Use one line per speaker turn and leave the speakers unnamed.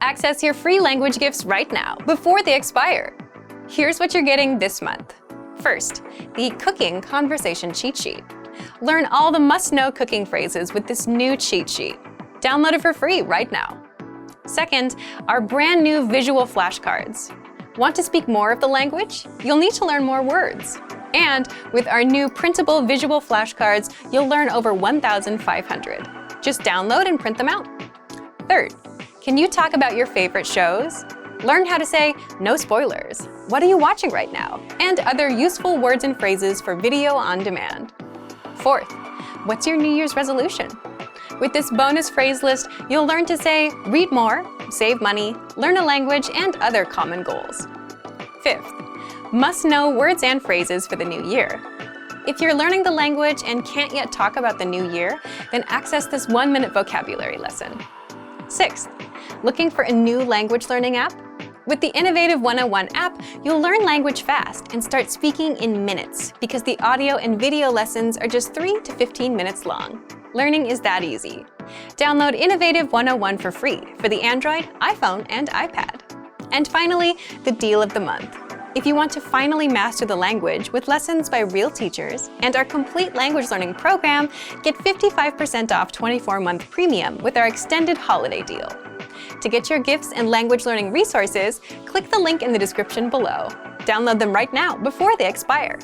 Access your free language gifts right now, before they expire. Here's what you're getting this month. First, the Cooking Conversation Cheat Sheet. Learn all the must-know cooking phrases with this new cheat sheet. Download it for free right now. Second, our brand new visual flashcards. Want to speak more of the language? You'll need to learn more words. And with our new printable visual flashcards, you'll learn over 1,500. Just download and print them out. Third, can you talk about your favorite shows? Learn how to say, no spoilers, what are you watching right now? And other useful words and phrases for video on demand. Fourth, what's your New Year's resolution? With this bonus phrase list, you'll learn to say, read more, save money, learn a language, and other common goals. Fifth, must-know words and phrases for the new year. If you're learning the language and can't yet talk about the new year, then access this 1-minute vocabulary lesson. Sixth, looking for a new language learning app? With the Innovative 101 app, you'll learn language fast and start speaking in minutes because the audio and video lessons are just 3 to 15 minutes long. Learning is that easy. Download Innovative 101 for free for the Android, iPhone, and iPad. And finally, the deal of the month. If you want to finally master the language with lessons by real teachers and our complete language learning program, get 55% off 24-month premium with our extended holiday deal. To get your gifts and language learning resources, click the link in the description below. Download them right now before they expire.